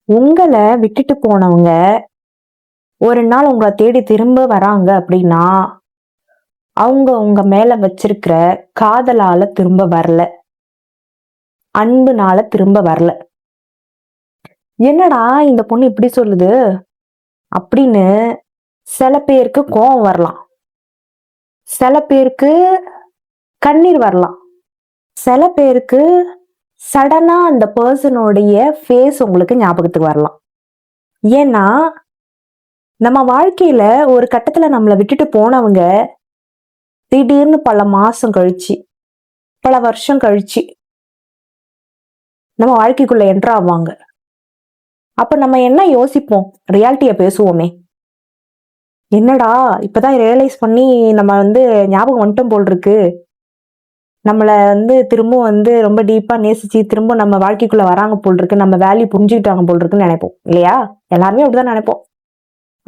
உங்களை விட்டுட்டு போனவங்க ஒரு நாள் உங்களை தேடி திரும்ப வராங்க அப்படின்னா அவங்க உங்க மேல வச்சிருக்கிற காதலால திரும்ப வரல, அன்புனால திரும்ப வரல. என்னடா இந்த பொண்ணு இப்படி சொல்லுது அப்படின்னு சில பேருக்கு கோபம் வரலாம், சில பேருக்கு கண்ணீர் வரலாம், சில பேருக்கு சடனா அந்த பர்சனோடைய ஃபேஸ் உங்களுக்கு ஞாபகத்துக்கு வரலாம். ஏன்னா நம்ம வாழ்க்கையில ஒரு கட்டத்துல நம்மளை விட்டுட்டு போனவங்க திடீர்னு பல மாசம் கழிச்சு, பல வருஷம் கழிச்சு நம்ம வாழ்க்கைக்குள்ள என்ட்ரு ஆவாங்க. அப்ப நம்ம என்ன யோசிப்போம்? ரியாலிட்டிய பேசுவோமே. என்னடா இப்பதான் ரியலைஸ் பண்ணி நம்ம ஞாபகம் வந்துட்டோம் போல் இருக்கு, நம்மள திரும்ப ரொம்ப டீப்பா நேசிச்சு திரும்ப நம்ம வாழ்க்கைக்குள்ள வராங்க போல் இருக்கு, நம்ம வேல்யூ புரிஞ்சுக்கிட்டாங்க போல் இருக்குன்னு நினைப்போம் இல்லையா? எல்லாருமே அப்படிதான் நினைப்போம்.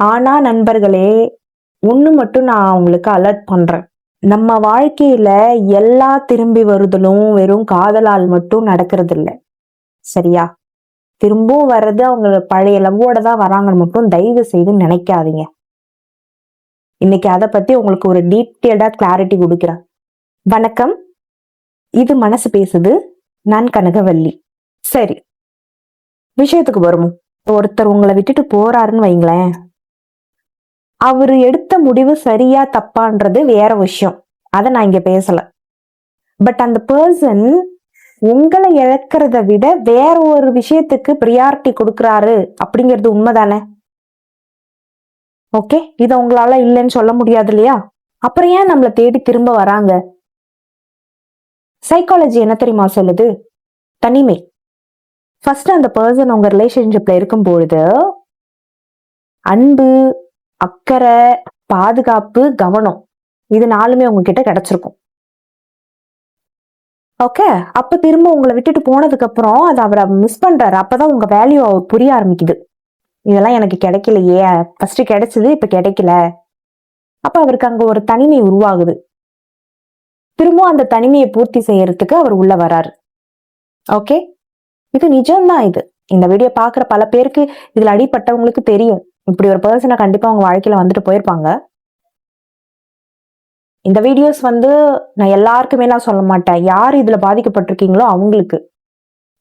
ஆனா நண்பர்களே, ஒண்ணு மட்டும் நான் உங்களுக்கு அலர்ட் பண்றேன். நம்ம வாழ்க்கையில எல்லா திரும்பி வருதலும் வெறும் காதலால் மட்டும் நடக்கிறது இல்லை, சரியா? திரும்பவும் வர்றது அவங்க பழைய லவ்வோட தான் வராங்கன்னு மட்டும் தயவு செய்து நினைக்காதீங்க. இன்னைக்கு அதை பத்தி உங்களுக்கு ஒரு டீட்டெயில்டா கிளாரிட்டி கொடுக்கிறேன். வணக்கம், இது மனசு பேசுது. நான் கனகவல்லி. சரி, விஷயத்துக்கு வருவோம். ஒருத்தர் உங்களை விட்டுட்டு போறாருன்னு வைங்களேன், அவரு எடுத்த முடிவு சரியா தப்பான்றது வேற விஷயம், அதை நான் இங்க பேசல. பட் அந்த பர்சன் உங்களை இழக்கிறத விட வேற ஒரு விஷயத்துக்கு ப்ரியாரிட்டி கொடுக்கறாரு அப்படிங்கிறது உண்மைதானே? ஓகே, இதை உங்களால இல்லைன்னு சொல்ல முடியாது இல்லையா? அப்புறம் ஏன் நம்மளை தேடி திரும்ப வராங்க? சைக்காலஜி என்ன தெரியுமா சொல்லுது? தனிமை. ஃபர்ஸ்ட் அந்த பர்சன் உங்க ரிலேஷன்ஷிப்ல இருக்கும் பொழுது அன்பு, அக்கறை, பாதுகாப்பு, கவனம், இது நாலுமே உங்ககிட்ட கிடைச்சிருக்கும். ஓகே, அப்ப திரும்ப உங்களை விட்டுட்டு போனதுக்கு அப்புறம் அதை அவரை மிஸ் பண்றாரு. அப்பதான் உங்க வேல்யூ புரிய ஆரம்பிக்குது. இதெல்லாம் எனக்கு கிடைக்கலையே, ஃபர்ஸ்ட் கிடைச்சது இப்ப கிடைக்கல. அப்ப அவருக்கு அங்க ஒரு தனிமை உருவாகுது. திரும்ப அந்த தனிமையை பூர்த்தி செய்யறதுக்கு அவர் உள்ள வராரு. ஓகே, இது நிஜம்தான். இது இந்த வீடியோ பாக்குற பல பேருக்கு, இதுல அடிப்பட்டவங்களுக்கு தெரியும், இப்படி ஒரு பர்சனை கண்டிப்பா உங்க வாழ்க்கையில வந்துட்டு போயிருப்பாங்க. இந்த வீடியோஸ் நான் எல்லாருக்குமே நான் சொல்ல மாட்டேன், யார் இதுல பாதிக்கப்பட்டிருக்கீங்களோ அவங்களுக்கு.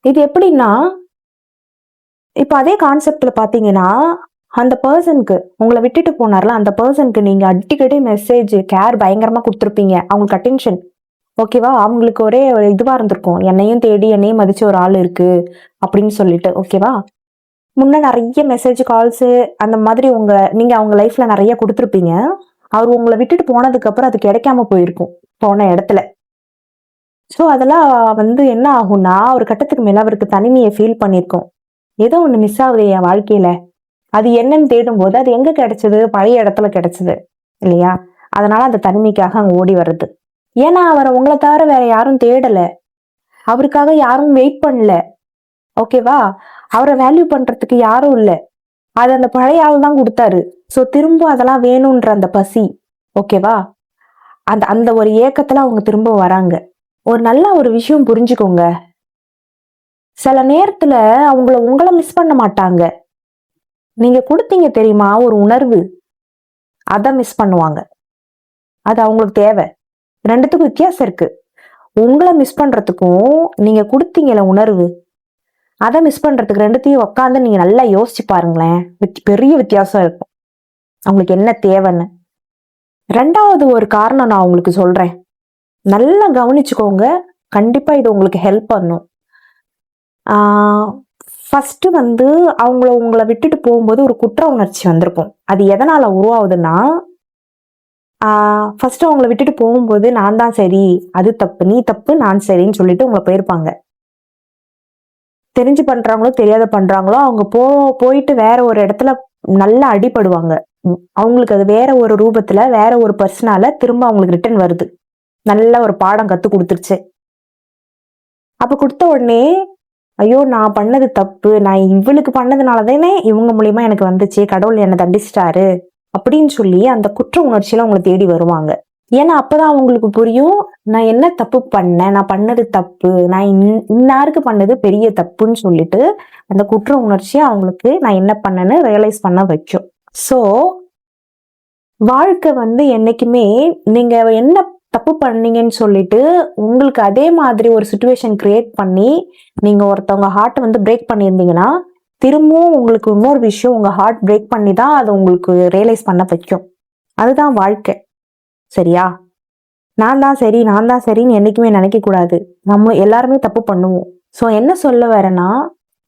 இது எப்படின்னா, இப்ப அதே கான்செப்ட்ல பாத்தீங்கன்னா, அந்த பர்சனுக்கு உங்களை விட்டுட்டு போனார்ல, அந்த பர்சனுக்கு நீங்க அடிக்கடி மெசேஜ், கேர் பயங்கரமா கொடுத்துருப்பீங்க, அவங்களுக்கு அட்டென்ஷன். ஓகேவா? அவங்களுக்கு ஒரே இதுவா இருந்திருக்கும், என்னையும் தேடி என்னையும் மதிச்சு ஒரு ஆள் இருக்கு அப்படின்னு சொல்லிட்டு. ஓகேவா? முன்ன நிறைய மெசேஜ், கால்ஸ் அந்த மாதிரி நீங்க அவங்க லைஃப்ல நிறைய கொடுத்துருப்பீங்க. அவர் உங்களை விட்டுட்டு போனதுக்கு அப்புறம் அது கிடைக்காம போயிருக்கும் போன இடத்துல. ஸோ அதெல்லாம் என்ன ஆகும்னா, ஒரு கட்டத்துக்கு மேல அவருக்கு தனிமையை ஃபீல் பண்ணியிருக்கோம். ஏதோ ஒண்ணு மிஸ் ஆகுது என் வாழ்க்கையில, அது என்னன்னு தேடும் போது அது எங்க கிடைச்சது? பழைய இடத்துல கிடைச்சது இல்லையா? அதனால அந்த தனிமைக்காக அங்க ஓடி வர்றது. ஏன்னா அவரை உங்களை தவிர வேற யாரும் தேடல, அவருக்காக யாரும் வெயிட் பண்ணல. ஓகேவா? அவரை வேல்யூ பண்றதுக்கு யாரும் இல்ல, அது அந்த பழைய ஆள் தான் கொடுத்தாரு. சோ திரும்ப அதெல்லாம் வேணும்ன்ற அந்த பசி. ஓகேவா? அந்த அந்த ஒரு ஏக்கத்துல அவங்க திரும்ப வராங்க. ஒரு நல்ல ஒரு விஷயம் புரிஞ்சுக்கோங்க, சில நேரத்துல உங்களை மிஸ் பண்ண மாட்டாங்க. நீங்க கொடுத்தீங்க தெரியுமா ஒரு உணர்வு, அதை மிஸ் பண்ணுவாங்க. அது அவங்களுக்கு தேவை. ரெண்டுத்துக்கும் வித்தியாசம் இருக்கு. உங்களை மிஸ் பண்றதுக்கும் நீங்க கொடுத்தீங்கல உணர்வு, அதை மிஸ் பண்றதுக்கு ரெண்டுத்தையும் உட்காந்து நீங்க நல்லா யோசிச்சு பாருங்களேன், பெரிய வித்தியாசம் இருக்கும் அவங்களுக்கு என்ன தேவைன்னு. ரெண்டாவது ஒரு காரணம் நான் உங்களுக்கு சொல்றேன், நல்லா கவனிச்சுக்கோங்க, கண்டிப்பா இது உங்களுக்கு ஹெல்ப் பண்ணும். ஃபர்ஸ்ட் உங்களை விட்டுட்டு போகும்போது ஒரு குற்ற உணர்ச்சி வந்திருக்கும். அது எதனால உருவாகுதுன்னா, ஃபர்ஸ்ட் அவங்கள விட்டுட்டு போகும்போது நான் தான் சரி, அது தப்பு, நீ தப்பு, நான் சரின்னு சொல்லிட்டு உங்களை போயிருப்பாங்க. தெரிஞ்சு பண்றாங்களோ தெரியாத பண்றாங்களோ, அவங்க போயிட்டு வேற ஒரு இடத்துல நல்லா அடிபடுவாங்க. அவங்களுக்கு அது வேற ஒரு ரூபத்துல வேற ஒரு பர்சனால திரும்ப அவங்களுக்கு ரிட்டர்ன் வருது. நல்ல ஒரு பாடம் கத்து கொடுத்துருச்சு. அப்ப கொடுத்த உடனே, ஐயோ நான் பண்ணது தப்பு, நான் இவளுக்கு பண்ணதுனாலதானே இவங்க மூலியமா எனக்கு வந்துச்சு, கடவுள் என்னை தண்டிச்சிட்டாரு அப்படின்னு சொல்லி அந்த குற்ற உணர்ச்சியில உங்களை தேடி வருவாங்க. ஏன்னா அப்பதான் அவங்களுக்கு புரியும், நான் என்ன தப்பு பண்ணேன், நான் பண்ணது தப்பு, நான் இன்னாருக்கு பண்ணது பெரிய தப்புன்னு சொல்லிட்டு அந்த குற்ற உணர்ச்சியை அவங்களுக்கு நான் என்ன பண்ணேன்னு ரியலைஸ் பண்ண வைக்கும். ஸோ வாழ்க்கை வந்து என்னைக்குமே நீங்க என்ன தப்பு பண்ணீங்கன்னு சொல்லிட்டு உங்களுக்கு அதே மாதிரி ஒரு சுச்சுவேஷன் கிரியேட் பண்ணி நீங்க ஒருத்தவங்க ஹார்ட்டை வந்து பிரேக் பண்ணியிருந்தீங்கன்னா, திரும்பவும் உங்களுக்கு இன்னொரு விஷயம் உங்க ஹார்ட் பிரேக் பண்ணி தான் அதை உங்களுக்கு ரியலைஸ் பண்ண வைக்கும். அதுதான் வாழ்க்கை. சரியா? நான் தான் சரி, நான் தான் சரின்னு என்னைக்குமே நினைக்க கூடாது. நம்ம எல்லாருமே தப்பு பண்ணுவோம். ஸோ என்ன சொல்ல வரேன்னா,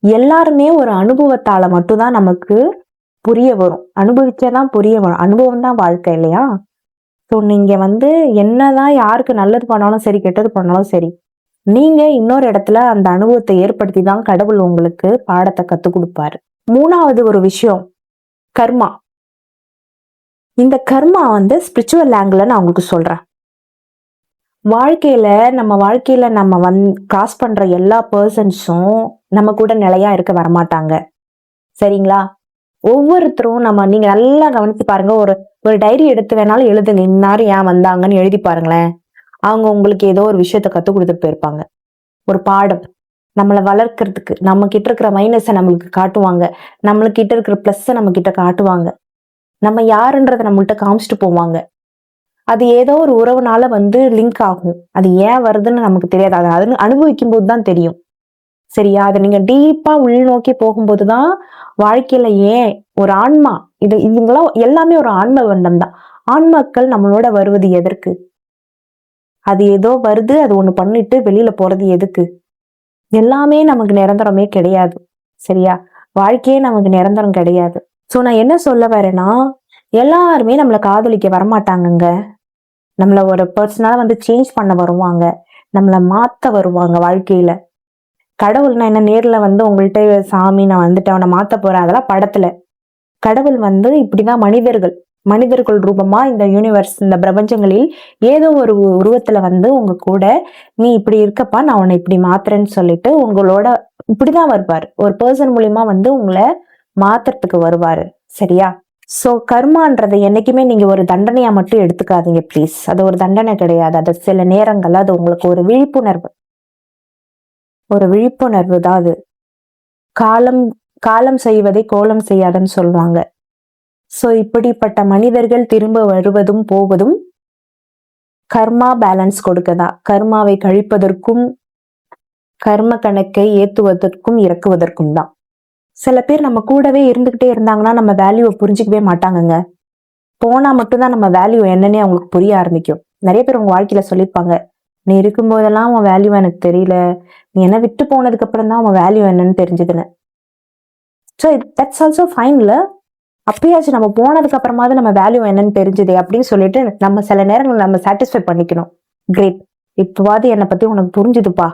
எல்லாருமே ஒரு அனுபவத்தால மட்டும்தான் நமக்கு புரிய வரும். அனுபவிச்சாதான் புரிய வரும். அனுபவம் தான் வாழ்க்கை இல்லையா? ஸோ நீங்க வந்து என்னதான் யாருக்கு நல்லது பண்ணாலும் சரி, கெட்டது பண்ணாலும் சரி, நீங்க இன்னொரு இடத்துல அந்த அனுபவத்தை ஏற்படுத்தி தான் கடவுள் உங்களுக்கு பாடத்தை கத்துக் கொடுப்பாரு. 3வது ஒரு விஷயம், கர்மா. இந்த கர்மா வந்து ஸ்பிரிச்சுவல் ஆங்கிள் நான் உங்களுக்கு சொல்றேன். வாழ்க்கையில நம்ம கிராஸ் பண்ற எல்லா பர்சன்ஸும் நம்ம கூட நிலையா இருக்க வரமாட்டாங்க. சரிங்களா? ஒவ்வொருத்தரும் நீங்க நல்லா கவனிச்சு பாருங்க. ஒரு டைரி எடுத்து வேணாலும் எழுதுங்க. இன்னாரும் ஏன் வந்தாங்கன்னு எழுதி பாருங்களேன். அவங்க உங்களுக்கு ஏதோ ஒரு விஷயத்த கத்துக் கொடுத்துட்டு போயிருப்பாங்க. ஒரு பாடம். நம்மளை வளர்க்கறதுக்கு நம்ம கிட்ட இருக்கிற மைனஸை நம்மளுக்கு காட்டுவாங்க. நம்மளுக்கு கிட்ட இருக்கிற பிளஸ்ஸை நம்ம கிட்ட காட்டுவாங்க. நம்ம யாருன்றதை நம்மள்ட்ட காமிச்சிட்டு போவாங்க. அது ஏதோ ஒரு உறவுனால வந்து லிங்க் ஆகும். அது ஏன் வருதுன்னு நமக்கு தெரியாது. அதை அனுபவிக்கும் போது தான் தெரியும். சரியா? அதை நீங்க டீப்பா உள்நோக்கி போகும்போதுதான் வாழ்க்கையில ஏன் ஒரு ஆன்மா இவங்கெல்லாம் எல்லாமே ஒரு ஆன்ம பண்டம் தான். ஆன்மாக்கள் நம்மளோட வருவது எதற்கு? அது ஏதோ வருது, அது ஒண்ணு பண்ணிட்டு வெளியில போறது எதுக்கு? எல்லாமே நமக்கு நிரந்தரமே கிடையாது. சரியா? வாழ்க்கையே நமக்கு நிரந்தரம் கிடையாது. சோ நான் என்ன சொல்ல வரேன்னா, எல்லாருமே நம்மளை காதலிக்க வரமாட்டாங்கங்க. நம்மள ஒரு பர்சனலா வந்து சேஞ்ச் பண்ண வருவாங்க. நம்மளை மாத்த வருவாங்க வாழ்க்கையில. கடவுள்னா என்ன, நேர்ல வந்து உங்கள்கிட்ட சாமி நான் வந்துட்டு அவனை மாத்த போறேன், அதெல்லாம் படத்துல. கடவுள் வந்து இப்படிதான் மனிதர்கள் ரூபமா இந்த யூனிவர்ஸ், இந்த பிரபஞ்சங்களில் ஏதோ ஒரு உருவத்துல வந்து உங்க கூட நீ இப்படி இருக்கப்பா, நான் உன்னை இப்படி மாத்துறேன்னு சொல்லிட்டு உங்களோட இப்படிதான் வருவாரு. ஒரு பர்சன் மூலியமா வந்து உங்களை மாத்துறதுக்கு வருவாரு. சரியா? சோ கர்மான்றதை என்னைக்குமே நீங்க ஒரு தண்டனையா மட்டும் எடுத்துக்காதீங்க ப்ளீஸ். அது ஒரு தண்டனை கிடையாது. அது சில நேரங்கள்ல அது உங்களுக்கு ஒரு விழிப்புணர்வு தான் அது. காலம் செய்வதை கோலம் செய்யாதுன்னு சொல்லுவாங்க. சோ இப்படிப்பட்ட மனிதர்கள் திரும்ப வருவதும் போவதும் கர்மா பேலன்ஸ் கொடுக்கதான். கர்மாவை கழிப்பதற்கும் கர்ம கணக்கை ஏத்துவதற்கும் இறக்குவதற்கும் தான். சில பேர் நம்ம கூடவே இருந்துகிட்டே இருந்தாங்கன்னா நம்ம வேல்யூவை புரிஞ்சுக்கவே மாட்டாங்கங்க. போனா மட்டும்தான் நம்ம வேல்யூ என்னன்னே அவங்களுக்கு புரிய ஆரம்பிக்கும். நிறைய பேர் உங்க வாழ்க்கையில சொல்லியிருப்பாங்க, நீ இருக்கும்போதெல்லாம் உன் வேல்யூ எனக்கு தெரியல, நீ என்ன விட்டு போனதுக்கு அப்புறம் தான் உன் வேல்யூ என்னன்னு தெரிஞ்சதுன்னு. ஸோ தட்ஸ் ஆல்சோ ஃபைன்ல. அப்பயாச்சும் நம்ம போனதுக்கு அப்புறமாவது நம்ம வேல்யூ என்னன்னு தெரிஞ்சது அப்படின்னு சொல்லிட்டு நம்ம சில நேரங்கள் நம்ம சாட்டிஸ்ஃபை பண்ணிக்கணும். கிரேட், இப்பவாது என்னை பத்தி உனக்கு புரிஞ்சுதுப்பா,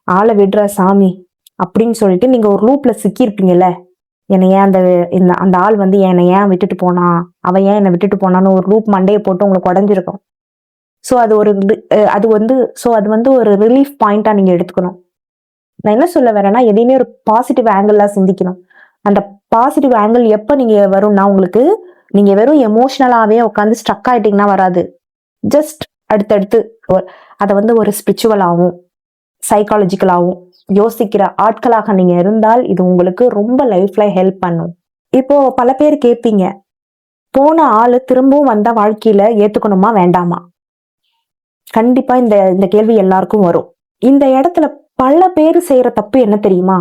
ஆளை விடுற சாமி அப்படின்னு சொல்லிட்டு நீங்க ஒரு லூப்ல சிக்கியிருப்பீங்கல்ல. என்னை ஏன் அந்த ஆள் வந்து என்னை ஏன் விட்டுட்டு போனா, அவன் ஏன் என்னை விட்டுட்டு போனான்னு ஒரு லூப் மண்டையை போட்டு உங்களுக்கு உடஞ்சிருக்கும். ஸோ அது வந்து ஒரு ரிலீஃப் பாயிண்டா நீங்க எடுத்துக்கணும். நான் என்ன சொல்ல வரேன்னா, எதையுமே ஒரு பாசிட்டிவ் ஆங்கிள் சிந்திக்கணும். அந்த பாசிட்டிவ் ஆங்கிள் எப்ப நீங்க வரும்னா, உங்களுக்கு நீங்க வெறும் எமோஷனலாவே உட்காந்து ஸ்ட்ரக் ஆயிட்டீங்கன்னா வராது. ஜஸ்ட் அடுத்தடுத்து அதை வந்து ஒரு ஸ்பிரிச்சுவலாகவும் சைக்காலஜிக்கலாகவும் யோசிக்கிற ஆட்களாக நீங்க இருந்தால் இது உங்களுக்கு ரொம்ப லைஃப்ல ஹெல்ப் பண்ணும். இப்போ பல பேர் கேட்பீங்க, போன ஆளு திரும்பவும் வந்த வாழ்க்கையில ஏத்துக்கணுமா வேண்டாமா? கண்டிப்பா இந்த கேள்வி எல்லாருக்கும் வரும். இந்த இடத்துல பல பேர் செய்யற தப்பு என்ன தெரியுமா?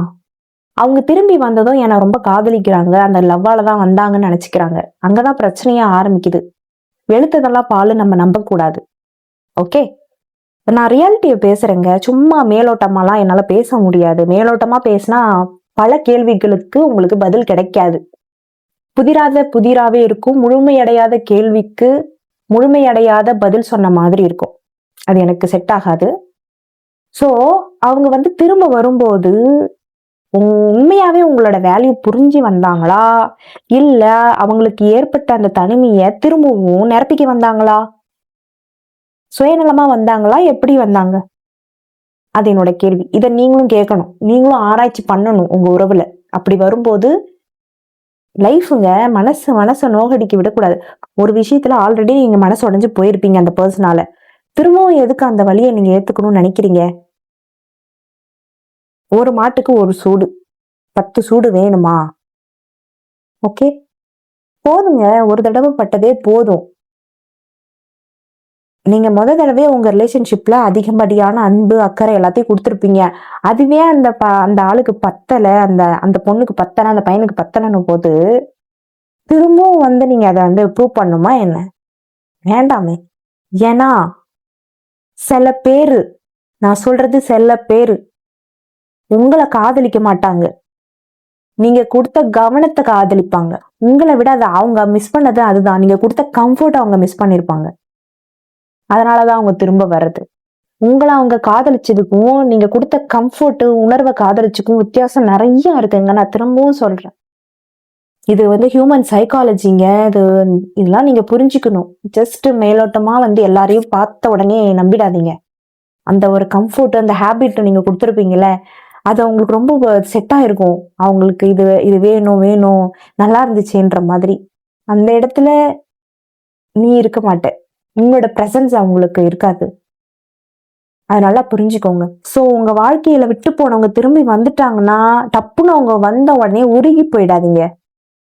அவங்க திரும்பி வந்ததும் என்னை ரொம்ப காதலிக்கிறாங்க, அந்த லவ்வால தான் வந்தாங்கன்னு நினைச்சுக்கிறாங்க. அங்கதான் பிரச்சனையா ஆரம்பிக்குது. வெளுத்ததெல்லாம் பாலு நம்ம நம்ப கூடாது. ஓகே, நான் ரியாலிட்டியை பேசுறேங்க. சும்மா மேலோட்டமாலாம் என்னால பேச முடியாது. மேலோட்டமா பேசினா பல கேள்விகளுக்கு உங்களுக்கு பதில் கிடைக்காது. புதிராவே இருக்கும். முழுமையடையாத கேள்விக்கு முழுமையடையாத பதில் சொன்ன மாதிரி இருக்கும். அது எனக்கு செட் ஆகாது. சோ அவங்க வந்து திரும்ப வரும்போது உண்மையாவே உங்களோட வேல்யூ புரிஞ்சு வந்தாங்களா, இல்ல அவங்களுக்கு ஏற்பட்ட அந்த தனிமையை திரும்பவும் நிரப்பிக்க வந்தாங்களா, சுயநலமா வந்தாங்களா, எப்படி வந்தாங்க? அது என்னோட கேள்வி. இதை நீங்களும் கேட்கணும். நீங்களும் ஆராய்ச்சி பண்ணணும் உங்க உறவுல. அப்படி வரும்போது லைஃபுங்க. மனசை நோகடிக்க விடக்கூடாது. ஒரு விஷயத்துல ஆல்ரெடி நீங்க மனசு உடைஞ்சு போயிருப்பீங்க அந்த பர்சனால. திரும்பவும் எதுக்கு அந்த வலியை நீங்க ஏத்துக்கணும்னு நினைக்கிறீங்க? ஒரு மாட்டுக்கு ஒரு சூடு, 10 சூடு வேணுமா? ஓகே, போதுங்க. ஒரு தடவை பட்டதே போதும். நீங்க தடவை உங்க ரிலேஷன்ஷிப்ல அதிகப்படியான அன்பு, அக்கறை எல்லாத்தையும் குடுத்திருப்பீங்க. அதுவே அந்த ஆளுக்கு பத்தல, அந்த அந்த பொண்ணுக்கு பத்தல, அந்த பையனுக்கு பத்தலன்னும் போது, திரும்பவும் நீங்க அத ப்ரூவ் பண்ணணுமா என்ன? வேண்டாமே. ஏன்னா, சில பேரு, நான் சொல்றது சில பேரு, உங்கள காதலிக்க மாட்டாங்க. நீங்க குடுத்த கவனத்த காதலிப்பாங்க. உங்கள விட அவங்க மிஸ் பண்ணது அதுதான். நீங்க குடுத்த கம்ஃபோர்ட்ட அவங்க மிஸ் பண்ணிருப்பாங்க. அதனாலதான் அவங்க திரும்ப வர்றது. உங்கள அவங்க காதலிச்சதுக்கும், நீங்க குடுத்த கம்ஃபோர்ட், உணர்வ காதலிச்சுக்கும் வித்தியாசம் நெறைய இருக்குங்க. நான் திரும்பவும் சொல்றேன். இது ஹியூமன் சைக்காலஜிங்க. இதெல்லாம் நீங்க புரிஞ்சுக்கணும். ஜஸ்ட் மேலோட்டமா எல்லாரையும் பார்த்த உடனே நம்பிடாதீங்க. அந்த ஒரு கம்ஃபோர்ட், அந்த ஹேபிட் நீங்க குடுத்திருப்பீங்கல்ல, அது அவங்களுக்கு ரொம்ப செட் ஆயிருக்கும். அவங்களுக்கு இது இது வேணும், வேணும், நல்லா இருந்துச்சேன்ற மாதிரி. அந்த இடத்துல நீ இருக்க மாட்ட. உங்களோட பிரசன்ஸ் அவங்களுக்கு இருக்காது. அதனால புரிஞ்சுக்கோங்க. சோ உங்க வாழ்க்கையில விட்டு போனவங்க திரும்பி வந்துட்டாங்கன்னா, டப்புன்னு அவங்க வந்த உடனே உருகி போயிடாதீங்க.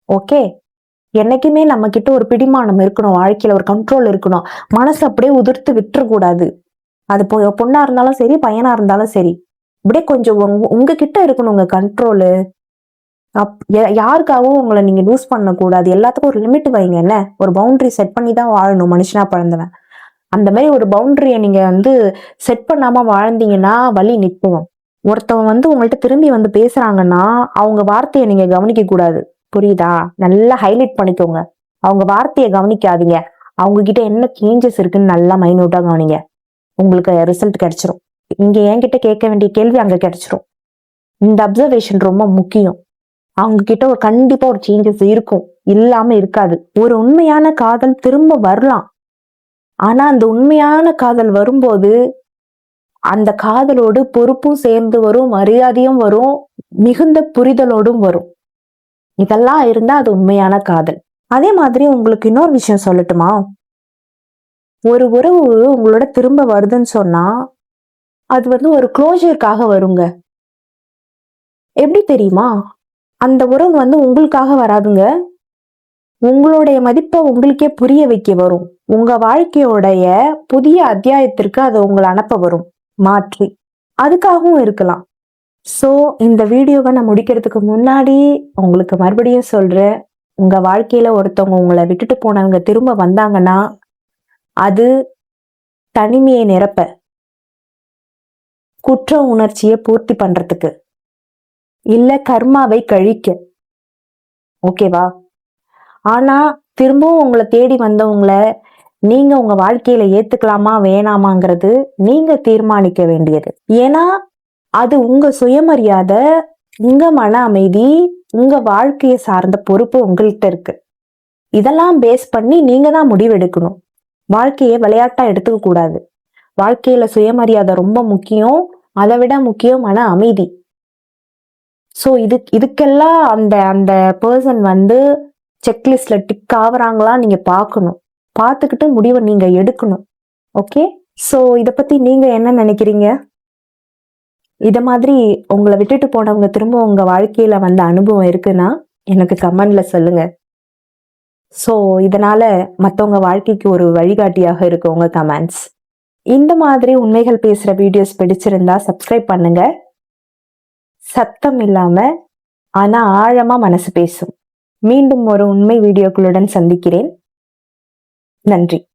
ஓகே? என்னைக்குமே நம்ம கிட்ட ஒரு பிடிமானம் இருக்கணும். வாழ்க்கையில ஒரு கண்ட்ரோல் இருக்கணும். மனசு அப்படியே உதிர்த்து விட்டுறக்கூடாது. அது பொண்ணா இருந்தாலும் சரி, பையனா இருந்தாலும் சரி. அப்படியே கொஞ்சம் உங்ககிட்ட இருக்கணுங்க கண்ட்ரோலு. யாருக்காகவும் உங்கள நீங்க லூஸ் பண்ணக்கூடாது. எல்லாத்துக்கும் ஒரு லிமிட் வைங்க என்ன? ஒரு பவுண்டரி செட் பண்ணி தான் வாழணும் மனுஷனா பிறந்தவன். அந்த மாதிரி ஒரு பவுண்டரிய நீங்க செட் பண்ணாம வாழ்ந்தீங்கன்னா வலி நிக்கும். ஒருத்தவன் உங்கள்ட்ட திரும்பி பேசுறாங்கன்னா, அவங்க வார்த்தைய நீங்க கவனிக்க கூடாது. புரியுதா? நல்லா ஹைலைட் பண்ணிக்கோங்க. அவங்க வார்த்தைய கவனிக்காதீங்க. அவங்க கிட்ட என்ன சேஞ்சஸ் இருக்குன்னு நல்லா மைனூட்டா கவனிங்க. உங்களுக்கு ரிசல்ட் கிடைச்சிரும். இங்க என்கிட்ட கேட்க வேண்டிய கேள்வி அங்க கிடைச்சிரும். இந்த அப்சர்வேஷன் ரொம்ப முக்கியம். அவங்க கிட்ட கண்டிப்பா ஒரு சேஞ்சஸ் இருக்கும். இல்லாம இருக்காது. ஒரு உண்மையான காதல் திரும்ப வரலாம். ஆனா அந்த உண்மையான காதல் வரும்போது, அந்த காதலோடு பொறுப்பும் சேர்ந்து வரும், மரியாதையும் வரும், மிகுந்த புரிதலோடும் வரும். இதெல்லாம் இருந்தா அது உண்மையான காதல். அதே மாதிரி உங்களுக்கு இன்னொரு விஷயம் சொல்லட்டுமா? ஒரு உறவு உங்களோட திரும்ப வருதுன்னு சொன்னா, அது ஒரு க்ளோஷருக்காக வருங்க. எப்படி தெரியுமா? அந்த உறவு உங்களுக்காக வராதுங்க. உங்களுடைய மதிப்பை உங்களுக்கே புரிய வைக்க வரும். உங்க வாழ்க்கையோடைய புதிய அத்தியாயத்திற்கு அது உங்களை அனுப்ப வரும் மாற்றி. அதுக்காகவும் இருக்கலாம். சோ இந்த வீடியோவை நான் முடிக்கிறதுக்கு முன்னாடி உங்களுக்கு மறுபடியும் சொல்றேன். உங்க வாழ்க்கையில ஒருத்தவங்க உங்களை விட்டுட்டு போனவங்க திரும்ப வந்தாங்கன்னா, அது தனிமையை நிரப்ப, குற்ற உணர்ச்சியை பூர்த்தி பண்றதுக்கு, இல்ல கர்மாவை கழிக்க. ஓகேவா? ஆனா திரும்பவும் உங்களை தேடி வந்தவங்கள நீங்க உங்க வாழ்க்கையில ஏத்துக்கலாமா வேணாமாங்கிறது நீங்க தீர்மானிக்க வேண்டியது. ஏன்னா அது உங்க சுயமரியாதை, உங்க மன அமைதி, உங்க வாழ்க்கையை சார்ந்த பொறுப்பு உங்கள்கிட்ட இருக்கு. இதெல்லாம் பேஸ் பண்ணி நீங்க தான் முடிவெடுக்கணும். வாழ்க்கையை விளையாட்டா எடுத்துக்க கூடாது. வாழ்க்கையில சுயமரியாதை ரொம்ப முக்கியம். அதை விட முக்கியம் மன அமைதி. சோ இதுக்கெல்லாம் அந்த அந்த பர்சன் செக்லிஸ்ட்ல டிக் ஆகுறாங்களா நீங்க பார்க்கணும். பார்த்துக்கிட்டு முடிவை நீங்க எடுக்கணும். ஓகே? சோ இத பத்தி நீங்க என்ன நினைக்கிறீங்க? இத மாதிரி உங்களை விட்டுட்டு போனவங்க திரும்ப உங்க வாழ்க்கையில வந்த அனுபவம் இருக்குன்னா எனக்கு கமெண்ட்ல சொல்லுங்க. சோ இதனால மத்தவங்க வாழ்க்கைக்கு ஒரு வழிகாட்டியாக இருக்கு உங்க கமெண்ட்ஸ். இந்த மாதிரி உண்மைகள் பேசுற வீடியோஸ் பிடிச்சிருந்தா சப்ஸ்கிரைப் பண்ணுங்க. சத்தம் இல்லாம ஆனா ஆழமா மனசு பேசும். மீண்டும் ஒரு உண்மை வீடியோக்களுடன் சந்திக்கிறேன். நன்றி.